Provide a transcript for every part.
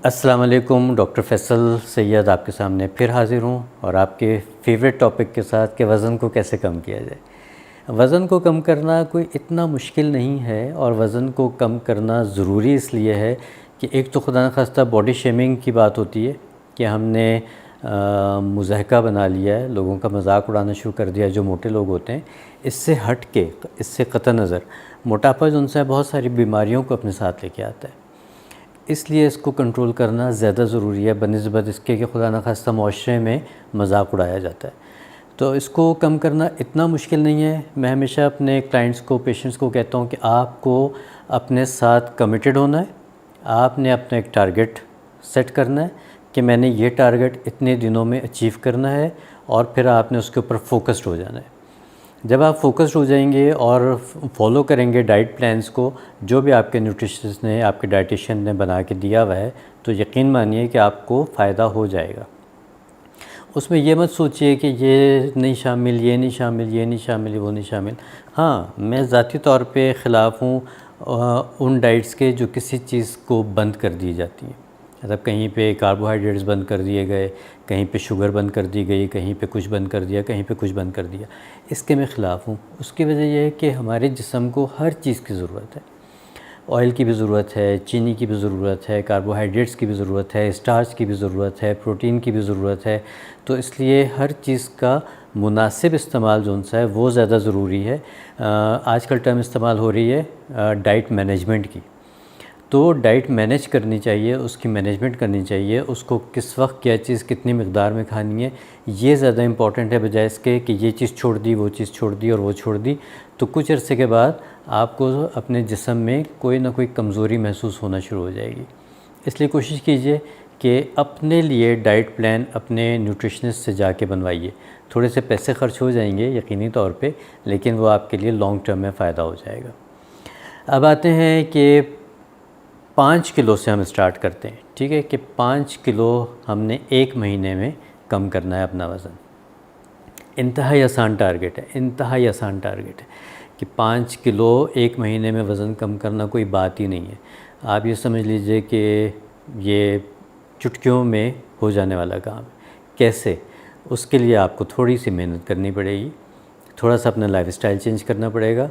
अस्सलाम वालेकुम। डॉक्टर फैसल सैयद आपके सामने फिर हाज़िर हूँ और आपके फेवरेट टॉपिक के साथ कि वज़न को कैसे कम किया जाए। वज़न को कम करना कोई इतना मुश्किल नहीं है और वज़न को कम करना ज़रूरी इसलिए है कि एक तो खुदा न खास्ता बॉडी शेमिंग की बात होती है कि हमने मुज़ाहका बना लिया है, लोगों का मजाक उड़ाना शुरू कर दिया जो मोटे लोग होते हैं। इससे हट के, इससे क़तई नज़र मोटापा जो उनसे बहुत सारी बीमारियों को अपने साथ लेके आता है, इसलिए इसको कंट्रोल करना ज़्यादा ज़रूरी है बनिस्बत इसके कि खुदा न खास्ता मुआशरे में मजाक उड़ाया जाता है। तो इसको कम करना इतना मुश्किल नहीं है। मैं हमेशा अपने क्लाइंट्स को, पेशेंट्स को कहता हूँ कि आपको अपने साथ कमिटेड होना है। आपने अपना एक टारगेट सेट करना है कि मैंने ये टारगेट इतने दिनों में अचीव करना है और फिर आपने उसके ऊपर फोकस्ड हो जाना है। जब आप फोकस्ड हो जाएंगे और फॉलो करेंगे डाइट प्लान्स को, जो भी आपके न्यूट्रिशनिस्ट ने, आपके डाइटिशियन ने बना के दिया हुआ है, तो यकीन मानिए कि आपको फ़ायदा हो जाएगा। उसमें ये मत सोचिए कि ये नहीं शामिल, ये नहीं शामिल, ये नहीं शामिल, वो नहीं शामिल। हाँ, मैं ज़ाती तौर पे ख़िलाफ़ हूँ उन डाइट्स के जो किसी चीज़ को बंद कर दी जाती हैं। मतलब कहीं पे कार्बोहाइड्रेट्स बंद कर दिए गए, कहीं पे शुगर बंद कर दी गई, कहीं पे कुछ बंद कर दिया, कहीं पे कुछ बंद कर दिया। इसके मैं ख़िलाफ़ हूँ। उसकी वजह यह है कि हमारे जिस्म को हर चीज़ की ज़रूरत है। ऑयल की भी ज़रूरत है, चीनी की भी ज़रूरत है, कार्बोहाइड्रेट्स की भी ज़रूरत है, स्टार्च की भी ज़रूरत है, प्रोटीन की भी ज़रूरत है। तो इसलिए हर चीज़ का मुनासिब इस्तेमाल जो उनसा है वो ज़्यादा ज़रूरी है। आजकल टर्म इस्तेमाल हो रही है डाइट मैनेजमेंट की। तो डाइट मैनेज करनी चाहिए, उसकी मैनेजमेंट करनी चाहिए, उसको किस वक्त क्या चीज़ कितनी मिक़दार में खानी है, ये ज़्यादा इम्पॉर्टेंट है बजाय इसके कि ये चीज़ छोड़ दी, वो चीज़ छोड़ दी और वो छोड़ दी। तो कुछ अरसे के बाद आपको अपने जिस्म में कोई ना कोई कमज़ोरी महसूस होना शुरू हो जाएगी। इसलिए कोशिश कीजिए कि अपने लिए डाइट प्लान अपने न्यूट्रिशनिस्ट से जाके बनवाइए। थोड़े से पैसे ख़र्च हो जाएंगे यकीनी तौर पे, लेकिन वो आपके लिए लॉन्ग टर्म में फ़ायदा हो जाएगा। अब आते हैं कि 5 किलो से हम स्टार्ट करते हैं, ठीक है, कि 5 किलो हमने 1 महीने में कम करना है अपना वज़न। इंतहाई आसान टारगेट है, इंतहाई आसान टारगेट है कि 5 किलो 1 महीने में वज़न कम करना कोई बात ही नहीं है। आप ये समझ लीजिए कि ये चुटकियों में हो जाने वाला काम है। कैसे? उसके लिए आपको थोड़ी सी मेहनत करनी पड़ेगी, थोड़ा सा अपना लाइफस्टाइल चेंज करना पड़ेगा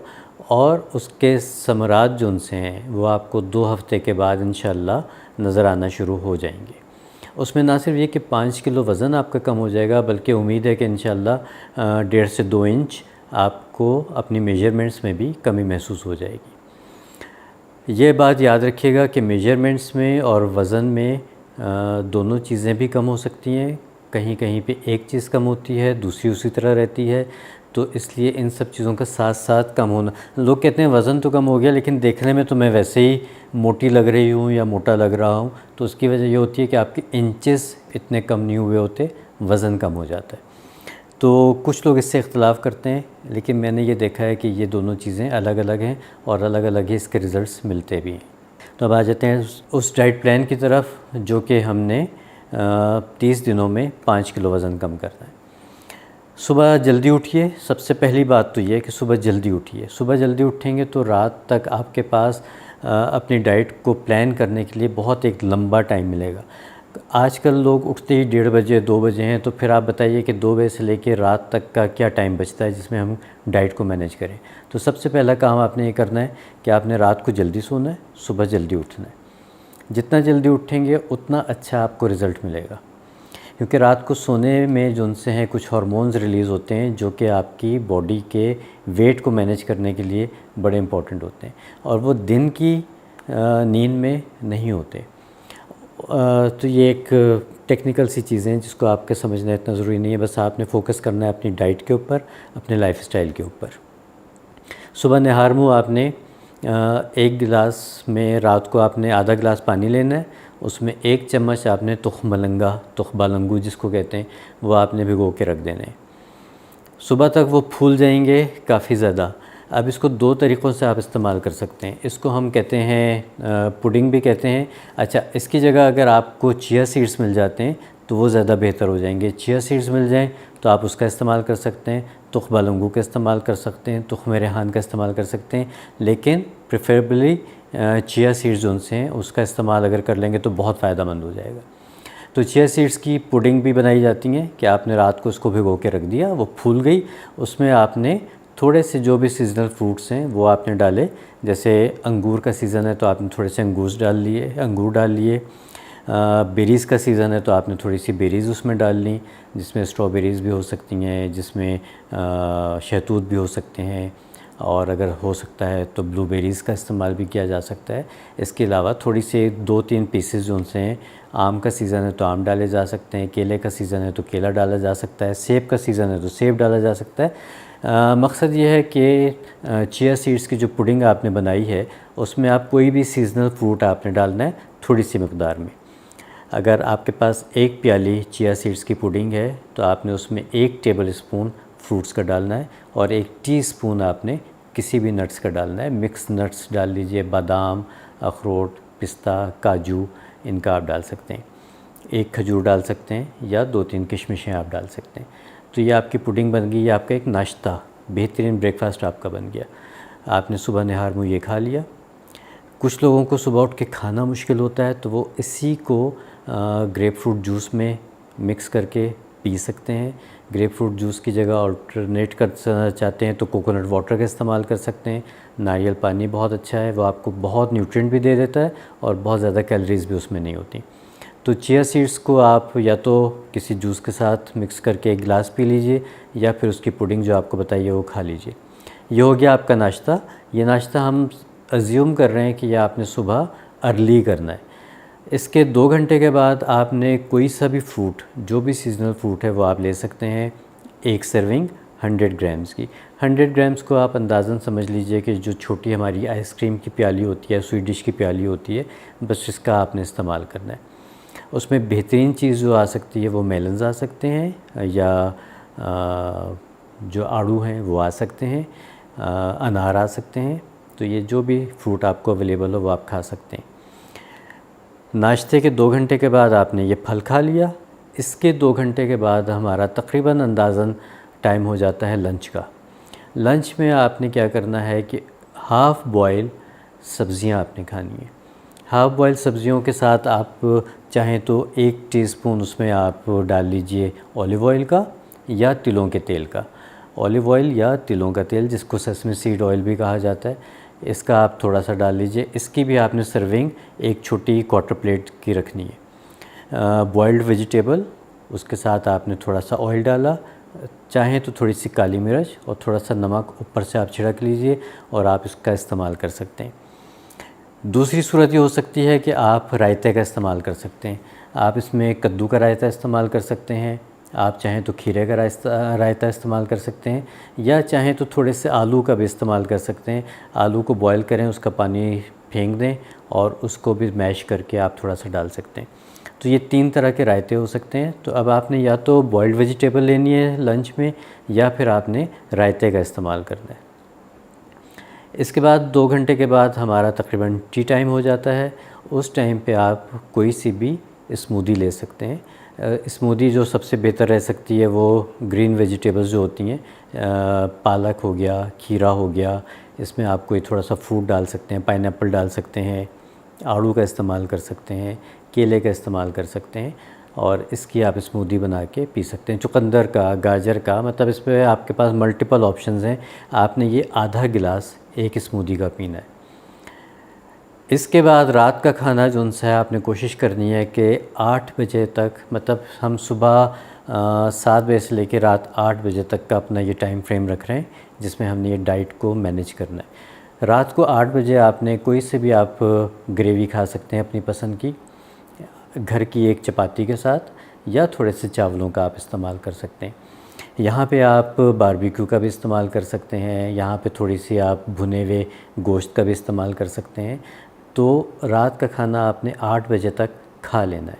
और उसके समरात जो उनसे हैं वो आपको 2 हफ़्ते के बाद इंशाअल्लाह नज़र आना शुरू हो जाएंगे। उसमें ना सिर्फ ये कि 5 किलो वज़न आपका कम हो जाएगा, बल्कि उम्मीद है कि इंशाअल्लाह 1.5 से 2 इंच आपको अपनी मेजरमेंट्स में भी कमी महसूस हो जाएगी। ये बात याद रखिएगा कि मेजरमेंट्स में और वज़न में दोनों चीज़ें भी कम हो सकती हैं। कहीं कहीं पे एक चीज़ कम होती है, दूसरी उसी तरह रहती है। तो इसलिए इन सब चीज़ों का साथ साथ कम होना, लोग कहते हैं वज़न तो कम हो गया लेकिन देखने में तो मैं वैसे ही मोटी लग रही हूँ या मोटा लग रहा हूँ। तो उसकी वजह ये होती है कि आपके इंचेस इतने कम नहीं हुए होते, वज़न कम हो जाता है। तो कुछ लोग इससे इख्तलाफ करते हैं, लेकिन मैंने ये देखा है कि ये दोनों चीज़ें अलग अलग हैं और अलग अलग ही इसके रिज़ल्ट्स मिलते भी हैं। तो अब आ जाते हैं उस डाइट प्लान की तरफ जो कि हमने 30 दिनों में 5 किलो वज़न कम करना है। सुबह जल्दी उठिए। सबसे पहली बात तो ये है कि सुबह जल्दी उठिए। सुबह जल्दी उठेंगे तो रात तक आपके पास अपनी डाइट को प्लान करने के लिए बहुत एक लंबा टाइम मिलेगा। आजकल लोग उठते ही 1:30 बजे, 2 बजे हैं, तो फिर आप बताइए कि 2 बजे से लेकर रात तक का क्या टाइम बचता है जिसमें हम डाइट को मैनेज करें। तो सबसे पहला काम आपने ये करना है कि आपने रात को जल्दी सोना है, सुबह जल्दी उठना है। जितना जल्दी उठेंगे उतना अच्छा आपको रिज़ल्ट मिलेगा, क्योंकि रात को सोने में जो उनसे हैं कुछ हार्मोन्स रिलीज़ होते हैं जो कि आपकी बॉडी के वेट को मैनेज करने के लिए बड़े इंपॉर्टेंट होते हैं और वो दिन की नींद में नहीं होते। तो ये एक टेक्निकल सी चीज़ें हैं जिसको आपके समझना इतना ज़रूरी नहीं है। बस आपने फ़ोकस करना है अपनी डाइट के ऊपर, अपने लाइफस्टाइल के ऊपर। सुबह नहार मुँह आपने 1 गिलास में रात को आपने आधा गिलास पानी लेना है, उसमें 1 चम्मच आपने तुख़बालंगू जिसको कहते हैं वो आपने भिगो के रख देने। सुबह तक वो फूल जाएंगे काफ़ी ज़्यादा। अब इसको 2 तरीक़ों से आप इस्तेमाल कर सकते हैं। इसको हम कहते हैं पुडिंग भी कहते हैं। अच्छा, इसकी जगह अगर आपको चिया सीड्स मिल जाते हैं तो वो ज़्यादा बेहतर हो जाएंगे। चिया सीड्स मिल जाएं तो आप उसका इस्तेमाल कर सकते हैं, तुख़बालंगू का इस्तेमाल कर सकते हैं, तुख़्म रेहान का इस्तेमाल कर सकते हैं। लेकिन प्रेफरेबली चिया सीड्स जो उनसे हैं उसका इस्तेमाल अगर कर लेंगे तो बहुत फ़ायदेमंद हो जाएगा। तो चिया सीड्स की पुडिंग भी बनाई जाती हैं कि आपने रात को उसको भिगो के रख दिया, वो फूल गई, उसमें आपने थोड़े से जो भी सीज़नल फ्रूट्स हैं वो आपने डाले। जैसे अंगूर का सीज़न है तो आपने थोड़े से अंगूर डाल लिए। बेरीज़ का सीज़न है तो आपने थोड़ी सी बेरीज़ उसमें डाल ली, जिसमें स्ट्रॉबेरीज़ भी हो सकती हैं, जिसमें शहतूत भी हो सकते हैं, और अगर हो सकता है तो ब्लूबेरीज़ का इस्तेमाल भी किया जा सकता है। इसके अलावा थोड़ी सी 2-3 पीसेस जो उनसे हैं, आम का सीज़न है तो आम डाले जा सकते हैं, केले का सीज़न है तो केला डाला जा सकता है, सेब का सीज़न है तो सेब डाला जा सकता है। मकसद ये है कि चिया सीड्स की जो पुडिंग आपने बनाई है उसमें आप कोई भी सीज़नल फ्रूट आपने डालना है थोड़ी सी मकदार में। अगर आपके पास 1 प्याली चिया सीड्स की पुडिंग है तो आपने उसमें 1 टेबल स्पून फ्रूट्स का डालना है और 1 टीस्पून आपने किसी भी नट्स का डालना है। मिक्स नट्स डाल लीजिए, बादाम, अखरोट, पिस्ता, काजू, इनका आप डाल सकते हैं। 1 खजूर डाल सकते हैं या 2-3 किशमिशें आप डाल सकते हैं। तो ये आपकी पुडिंग बन गई, ये आपका एक नाश्ता, बेहतरीन ब्रेकफास्ट आपका बन गया। आपने सुबह निहार मुँह ये खा लिया। कुछ लोगों को सुबह उठ के खाना मुश्किल होता है तो वो इसी को ग्रेप फ्रूट जूस में मिक्स करके पी सकते हैं। ग्रेप फ्रूट जूस की जगह अल्टरनेट कर चाहते हैं तो कोकोनट वाटर का इस्तेमाल कर सकते हैं। नारियल पानी बहुत अच्छा है, वो आपको बहुत न्यूट्रिएंट भी दे देता है और बहुत ज़्यादा कैलोरीज़ भी उसमें नहीं होती। तो चिया सीड्स को आप या तो किसी जूस के साथ मिक्स करके 1 गिलास पी लीजिए या फिर उसकी पुडिंग जो आपको बताइए वो खा लीजिए। ये हो गया आपका नाश्ता। ये नाश्ता हम अज्यूम कर रहे हैं कि यह आपने सुबह अर्ली करना है। इसके 2 घंटे के बाद आपने कोई सा भी फ्रूट, जो भी सीज़नल फ्रूट है वो आप ले सकते हैं। 1 सर्विंग 100 ग्राम्स की। 100 ग्राम्स को आप अंदाज़न समझ लीजिए कि जो छोटी हमारी आइसक्रीम की प्याली होती है, स्वीट डिश की प्याली होती है, बस इसका आपने इस्तेमाल करना है। उसमें बेहतरीन चीज़ जो आ सकती है वो मेलन्स आ सकते हैं या जो आड़ू हैं वो आ सकते हैं, अनार आ सकते हैं। तो ये जो भी फ्रूट आपको अवेलेबल हो वो आप खा सकते हैं। नाश्ते के 2 घंटे के बाद आपने ये फल खा लिया। इसके 2 घंटे के बाद हमारा तकरीबन अंदाज़न टाइम हो जाता है लंच का। लंच में आपने क्या करना है कि हाफ़ बॉयल सब्ज़ियाँ आपने खानी है। हाफ़ बॉयल सब्ज़ियों के साथ आप चाहें तो 1 टीस्पून उसमें आप डाल लीजिए ऑलिव ऑयल का या तिलों के तेल का। ऑलिव ऑयल या तिलों का तेल, जिसको सेसमी सीड ऑयल भी कहा जाता है, इसका आप थोड़ा सा डाल लीजिए। इसकी भी आपने सर्विंग एक छोटी क्वार्टर प्लेट की रखनी है। बॉइल्ड वेजिटेबल, उसके साथ आपने थोड़ा सा ऑयल डाला, चाहें तो थोड़ी सी काली मिर्च और थोड़ा सा नमक ऊपर से आप छिड़क लीजिए और आप इसका इस्तेमाल कर सकते हैं। दूसरी सूरत ये हो सकती है कि आप रायते का इस्तेमाल कर सकते हैं। आप इसमें कद्दू का रायता इस्तेमाल कर सकते हैं, आप चाहें तो खीरे का रायता इस्तेमाल कर सकते हैं, या चाहें तो थोड़े से आलू का भी इस्तेमाल कर सकते हैं। आलू को बॉयल करें, उसका पानी फेंक दें और उसको भी मैश करके आप थोड़ा सा डाल सकते हैं। तो ये 3 तरह के रायते हो सकते हैं। तो अब आपने या तो बॉइल्ड वेजिटेबल लेनी है लंच में या फिर आपने रायते का इस्तेमाल करना है। इसके बाद 2 घंटे के बाद हमारा तकरीबन टी टाइम हो जाता है। उस टाइम पे आप कोई सी भी स्मूदी ले सकते हैं। स्मूदी जो सबसे बेहतर रह सकती है वो ग्रीन वेजिटेबल्स जो होती हैं, पालक हो गया, खीरा हो गया, इसमें आप कोई थोड़ा सा फ्रूट डाल सकते हैं, पाइनएप्पल डाल सकते हैं, आड़ू का इस्तेमाल कर सकते हैं, केले का इस्तेमाल कर सकते हैं और इसकी आप स्मूदी बना के पी सकते हैं। चुकंदर का, गाजर का, मतलब इसमें आपके पास मल्टीपल ऑप्शंस हैं। आपने ये आधा गिलास एक स्मूदी का पीना है। इसके बाद रात का खाना जो उनसे आपने कोशिश करनी है कि 8 बजे तक, मतलब हम सुबह 7 बजे से लेकर रात 8 बजे तक का अपना ये टाइम फ्रेम रख रहे हैं जिसमें हमने ये डाइट को मैनेज करना है। रात को 8 बजे आपने कोई से भी आप ग्रेवी खा सकते हैं अपनी पसंद की, घर की 1 चपाती के साथ, या थोड़े से चावलों का आप इस्तेमाल कर सकते हैं। यहाँ पे आप बारबेक्यू का भी इस्तेमाल कर सकते हैं, यहाँ पे थोड़ी सी आप भुने हुए गोश्त का भी इस्तेमाल कर सकते हैं। तो रात का खाना आपने 8 बजे तक खा लेना है।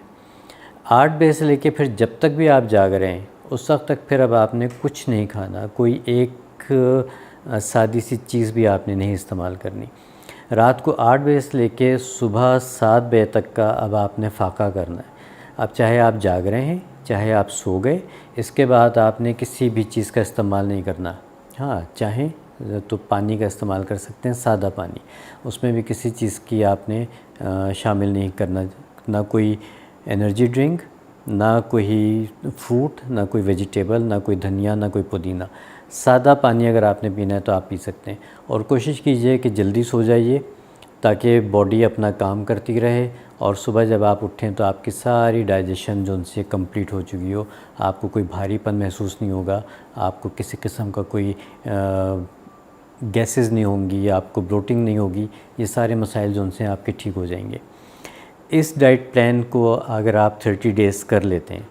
8 बजे से लेके फिर जब तक भी आप जाग रहे हैं उस वक्त तक फिर अब आपने कुछ नहीं खाना, कोई एक सादी सी चीज़ भी आपने नहीं इस्तेमाल करनी। रात को 8 बजे से लेके सुबह 7 बजे तक का अब आपने फाका करना है। अब चाहे आप जाग रहे हैं, चाहे आप सो गए, इसके बाद आपने किसी भी चीज़ का इस्तेमाल नहीं करना। हाँ, चाहें तो पानी का इस्तेमाल कर सकते हैं, सादा पानी। उसमें भी किसी चीज़ की आपने शामिल नहीं करना, ना कोई एनर्जी ड्रिंक, ना कोई फ्रूट, ना कोई वेजिटेबल, ना कोई धनिया, ना कोई पुदीना। सादा पानी अगर आपने पीना है तो आप पी सकते हैं। और कोशिश कीजिए कि जल्दी सो जाइए ताकि बॉडी अपना काम करती रहे और सुबह जब आप उठें तो आपकी सारी डाइजेशन जो उनसे कंप्लीट हो चुकी हो, आपको कोई भारीपन महसूस नहीं होगा, आपको किसी किस्म का कोई गैसेस नहीं होंगी, आपको ब्लोटिंग नहीं होगी। ये सारे मसाइल जो उनसे आपके ठीक हो जाएंगे। इस डाइट प्लान को अगर आप 30 डेज़ कर लेते हैं,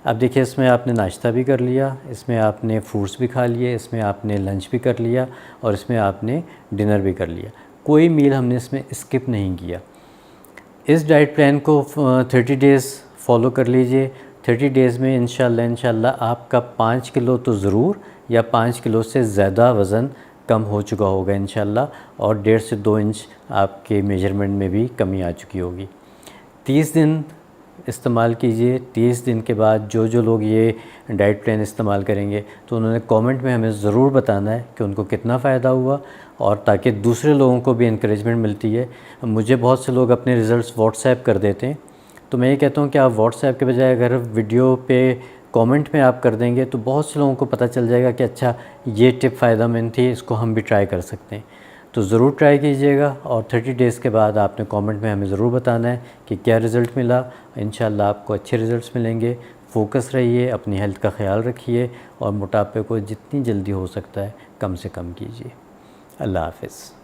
अब देखिए इसमें आपने नाश्ता भी कर लिया, इसमें आपने फ्रूट्स भी खा लिए, इसमें आपने लंच भी कर लिया और इसमें आपने डिनर भी कर लिया। कोई मील हमने इसमें स्किप नहीं किया। इस डाइट प्लान को 30 डेज़ फॉलो कर लीजिए। 30 डेज़ में इंशाल्लाह आपका 5 किलो तो ज़रूर या 5 किलो से ज़्यादा वज़न कम हो चुका होगा इंशाल्लाह, और 1.5 से 2 इंच आपके मेजरमेंट में भी कमी आ चुकी होगी। 30 दिन इस्तेमाल कीजिए। 30 दिन के बाद जो लोग ये डाइट प्लान इस्तेमाल करेंगे तो उन्होंने कमेंट में हमें ज़रूर बताना है कि उनको कितना फ़ायदा हुआ, और ताकि दूसरे लोगों को भी इंकरेजमेंट मिलती है। मुझे बहुत से लोग अपने रिज़ल्ट्स व्हाट्सएप कर देते हैं, तो मैं ये कहता हूँ कि आप व्हाट्सएप के बजाय अगर वीडियो पे कमेंट में आप कर देंगे तो बहुत से लोगों को पता चल जाएगा कि अच्छा ये टिप फ़ायदेमंद थी, इसको हम भी ट्राई कर सकते हैं। तो ज़रूर ट्राई कीजिएगा और 30 डेज़ के बाद आपने कमेंट में हमें ज़रूर बताना है कि क्या रिज़ल्ट मिला। इंशाल्लाह आपको अच्छे रिज़ल्ट्स मिलेंगे। फ़ोकस रहिए, अपनी हेल्थ का ख्याल रखिए और मोटापे को जितनी जल्दी हो सकता है कम से कम कीजिए। अल्लाह हाफ़िज़।